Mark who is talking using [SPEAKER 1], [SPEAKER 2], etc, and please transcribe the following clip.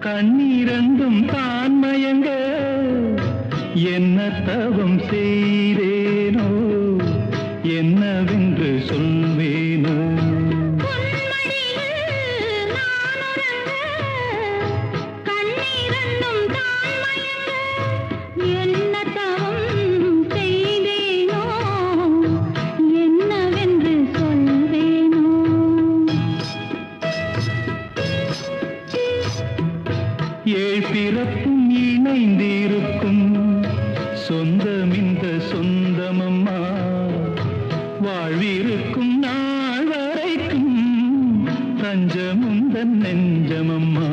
[SPEAKER 1] கண்ணீரண்டும் தான் மயங்க என்ன தவம் செய்தேனோ என்னவென்று சொல்வேனோ ஏழ் பிறப்பும் இணைந்திருக்கும் சொந்தம் இந்த சொந்தமம்மா வாழ்விருக்கும் நாள் வரைக்கும் தஞ்சமுந்தன் நெஞ்சமம்மா